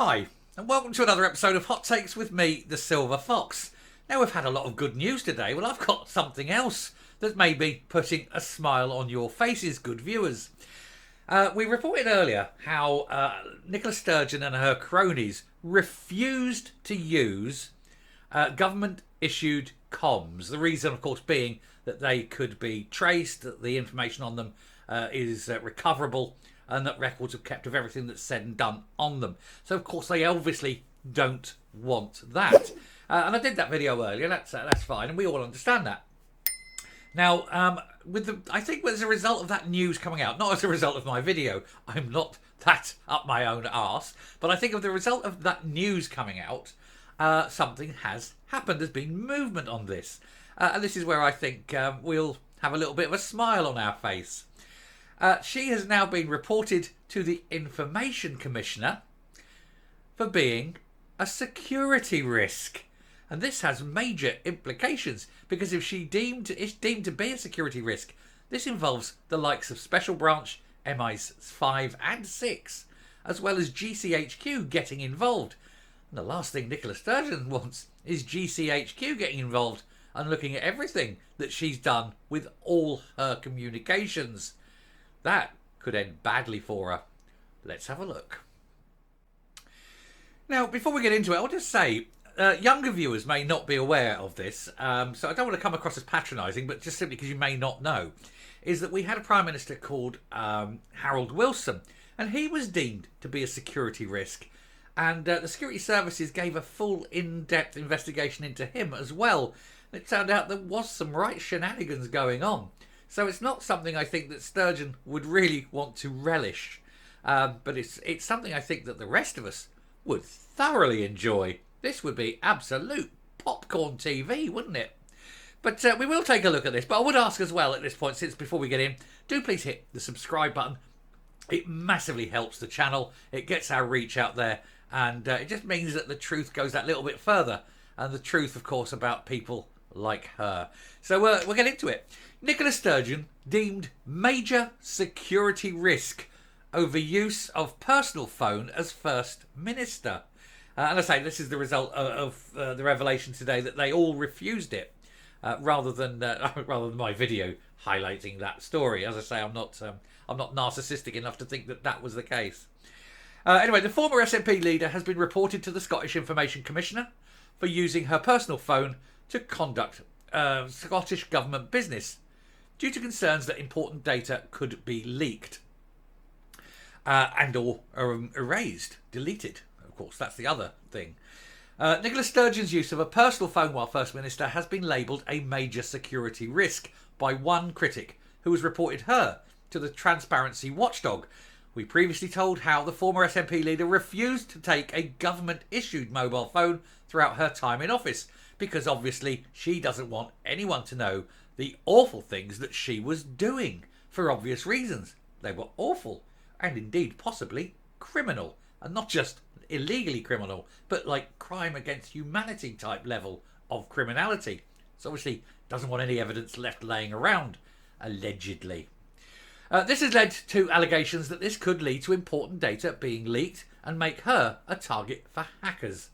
Hi, and welcome to another episode of Hot Takes with me, the Silver Fox. Now, we've had a lot of good news today. Well, I've got something else that may be putting a smile on your faces, good viewers. We reported earlier how Nicola Sturgeon and her cronies refused to use government-issued comms. The reason, of course, being that they could be traced, that the information on them is recoverable, and that records are kept of everything that's said and done on them. So, of course, they obviously don't want that. And I did that video earlier. That's fine, and we all understand that. Now, I think as a result of that news coming out, not as a result of my video, I'm not that up my own arse, but I think of the result of that news coming out, something has happened. There's been movement on this. And this is where I think we'll have a little bit of a smile on our face. She has now been reported to the Information Commissioner for being a security risk. And this has major implications, because if she is deemed to be a security risk, this involves the likes of Special Branch MI5 and 6, as well as GCHQ getting involved. And the last thing Nicola Sturgeon wants is GCHQ getting involved and looking at everything that she's done with all her communications. That could end badly for her. Let's have a look. Now, before we get into it, I'll just say, younger viewers may not be aware of this, so I don't want to come across as patronising, but just simply because you may not know, is that we had a Prime Minister called Harold Wilson, and he was deemed to be a security risk, and the security services gave a full in-depth investigation into him as well. It turned out there was some right shenanigans going on. So it's not something I think that Sturgeon would really want to relish. But it's something I think that the rest of us would thoroughly enjoy. This would be absolute popcorn TV, wouldn't it? But we will take a look at this. But I would ask as well at this point, since before we get in, do please hit the subscribe button. It massively helps the channel. It gets our reach out there. And it just means that the truth goes that little bit further. And the truth, of course, about people like her. So we'll get into it. Nicola Sturgeon deemed major security risk over use of personal phone as First Minister. And I say this is the result of the revelation today that they all refused it, rather than my video highlighting that story. As I say, I'm not narcissistic enough to think that that was the case. Anyway, the former SNP leader has been reported to the Scottish Information Commissioner for using her personal phone to conduct Scottish government business due to concerns that important data could be leaked and or erased, deleted. Of course, that's the other thing. Nicola Sturgeon's use of a personal phone while First Minister has been labelled a major security risk by one critic who has reported her to the Transparency Watchdog. We previously told how the former SNP leader refused to take a government-issued mobile phone throughout her time in office, because obviously she doesn't want anyone to know the awful things that she was doing, for obvious reasons. They were awful, and indeed possibly criminal, and not just illegally criminal, but like crime against humanity type level of criminality. So obviously doesn't want any evidence left laying around, allegedly. This has led to allegations that this could lead to important data being leaked and make her a target for hackers.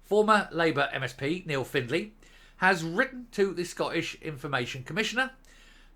Former Labour MSP Neil Findlay has written to the Scottish Information Commissioner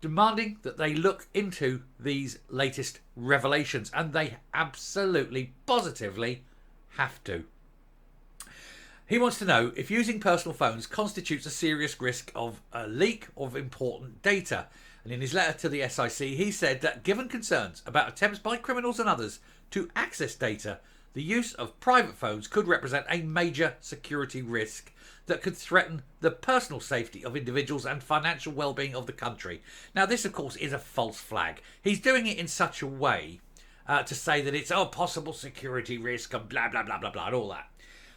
demanding that they look into these latest revelations, and they absolutely, positively have to. He wants to know if using personal phones constitutes a serious risk of a leak of important data. And in his letter to the SIC, he said that given concerns about attempts by criminals and others to access data, the use of private phones could represent a major security risk that could threaten the personal safety of individuals and financial well-being of the country. Now, this, of course, is a false flag. He's doing it in such a way to say that it's a possible security risk and blah, blah, blah, blah, blah, and all that.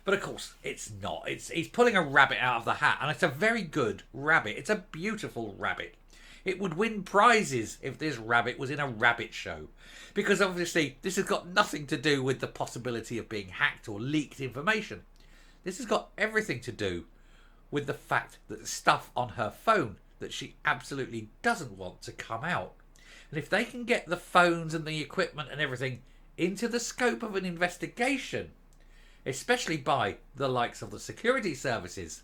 But, of course, it's not. He's pulling a rabbit out of the hat, and it's a very good rabbit. It's a beautiful rabbit. It would win prizes if this rabbit was in a rabbit show. Because obviously this has got nothing to do with the possibility of being hacked or leaked information. This has got everything to do with the fact that the stuff on her phone that she absolutely doesn't want to come out. And if they can get the phones and the equipment and everything into the scope of an investigation, especially by the likes of the security services.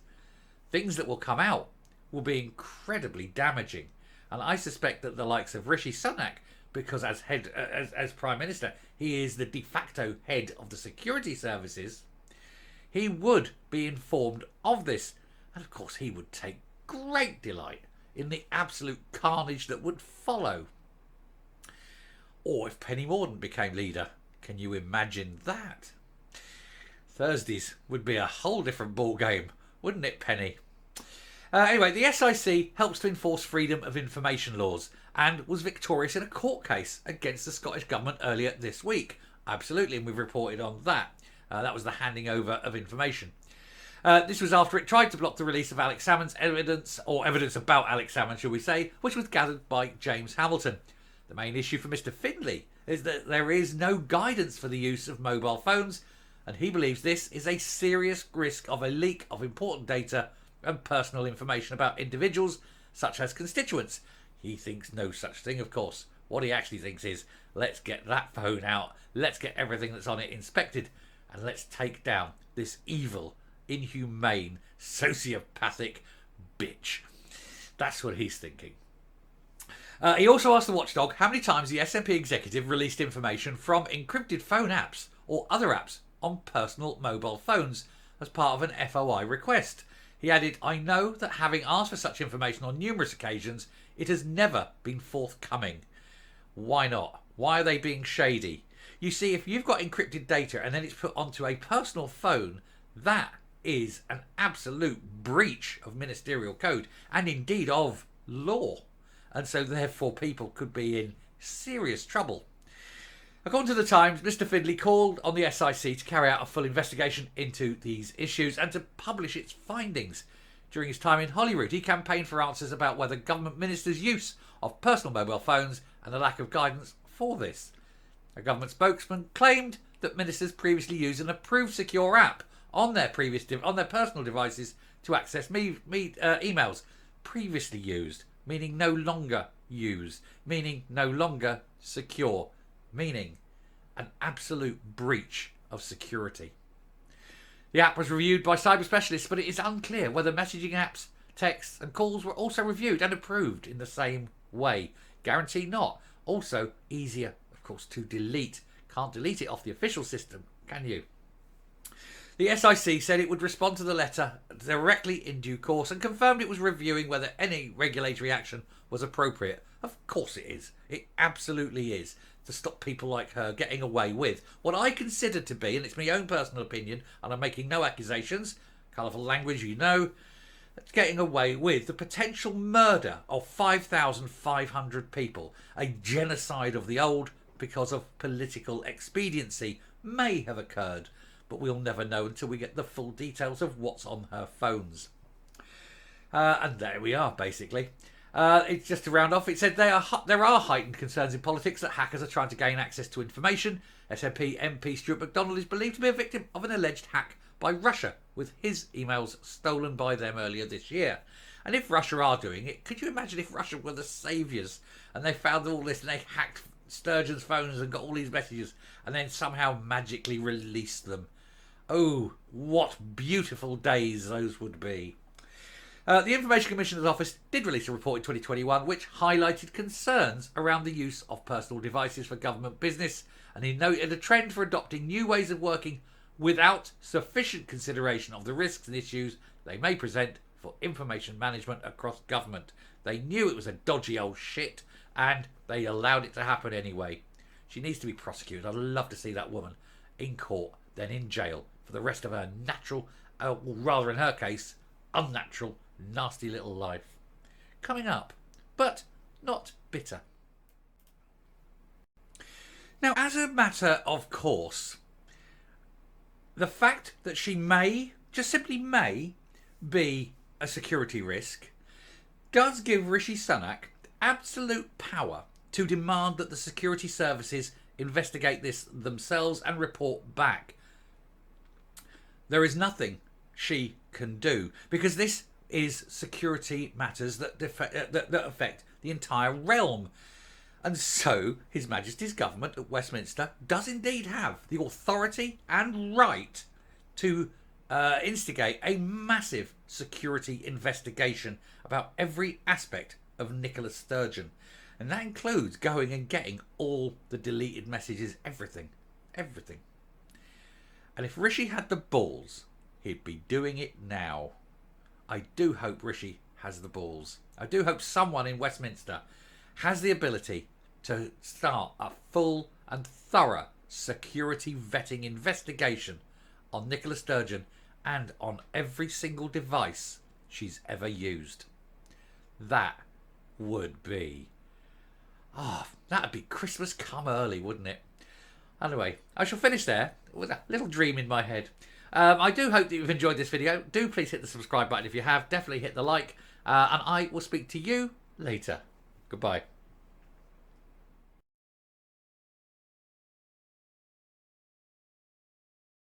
Things that will come out will be incredibly damaging. And I suspect that the likes of Rishi Sunak, because as Prime Minister, he is the de facto head of the security services, he would be informed of this. And of course, he would take great delight in the absolute carnage that would follow. Or if Penny Mordaunt became leader, can you imagine that? Thursdays would be a whole different ball game, wouldn't it, Penny? Anyway, the SIC helps to enforce freedom of information laws and was victorious in a court case against the Scottish Government earlier this week. Absolutely, and we've reported on that. That was the handing over of information. This was after it tried to block the release of Alex Salmond's evidence, or evidence about Alex Salmond, shall we say, which was gathered by James Hamilton. The main issue for Mr. Findlay is that there is no guidance for the use of mobile phones, and he believes this is a serious risk of a leak of important data and personal information about individuals, such as constituents. He thinks no such thing, of course. What he actually thinks is, let's get that phone out, let's get everything that's on it inspected, and let's take down this evil, inhumane, sociopathic bitch. That's what he's thinking. He also asked the watchdog how many times the SNP executive released information from encrypted phone apps or other apps on personal mobile phones as part of an FOI request. He added, I know that having asked for such information on numerous occasions, it has never been forthcoming. Why not? Why are they being shady? You see, if you've got encrypted data and then it's put onto a personal phone, that is an absolute breach of ministerial code and indeed of law. And so therefore people could be in serious trouble. According to the Times, Mr. Findlay called on the SIC to carry out a full investigation into these issues and to publish its findings. During his time in Holyrood, he campaigned for answers about whether government ministers' use of personal mobile phones and the lack of guidance for this. A government spokesman claimed that ministers previously used an approved secure app on their personal devices to access emails. Previously used, meaning no longer used, meaning no longer secure, meaning an absolute breach of security. The app was reviewed by cyber specialists, but it is unclear whether messaging apps, texts and calls were also reviewed and approved in the same way. Guarantee not. Also, easier, of course, to delete. Can't delete it off the official system, can you? The SIC said it would respond to the letter directly in due course and confirmed it was reviewing whether any regulatory action was appropriate. Of course it is. It absolutely is. To stop people like her getting away with what I consider to be, and it's my own personal opinion, and I'm making no accusations, colourful language, you know, getting away with the potential murder of 5,500 people. A genocide of the old because of political expediency may have occurred, but we'll never know until we get the full details of what's on her phones. And there we are, basically. It's just to round off, it said there are heightened concerns in politics that hackers are trying to gain access to information. SNP MP Stuart MacDonald is believed to be a victim of an alleged hack by Russia, with his emails stolen by them earlier this year. And if Russia are doing it, could you imagine if Russia were the saviours and they found all this and they hacked Sturgeon's phones and got all these messages and then somehow magically released them? Oh, what beautiful days those would be. The Information Commissioner's Office did release a report in 2021 which highlighted concerns around the use of personal devices for government business, and he noted a trend for adopting new ways of working without sufficient consideration of the risks and issues they may present for information management across government. They knew it was a dodgy old shit and they allowed it to happen anyway. She needs to be prosecuted. I'd love to see that woman in court, then in jail for the rest of her natural, or rather in her case, unnatural, nasty little life. Coming up, but not bitter. Now, as a matter of course, the fact that she may, just simply may, be a security risk does give Rishi Sunak absolute power to demand that the security services investigate this themselves and report back. There is nothing she can do because this is security matters that affect the entire realm. And so His Majesty's government at Westminster does indeed have the authority and right to instigate a massive security investigation about every aspect of Nicola Sturgeon. And that includes going and getting all the deleted messages, everything. Everything. And if Rishi had the balls, he'd be doing it now. I do hope Rishi has the balls. I do hope someone in Westminster has the ability to start a full and thorough security vetting investigation on Nicola Sturgeon and on every single device she's ever used. That would be... that'd be Christmas come early, wouldn't it? Anyway, I shall finish there with a little dream in my head. I do hope that you've enjoyed this video. Do please hit the subscribe button if you have. Definitely hit the like. And I will speak to you later. Goodbye.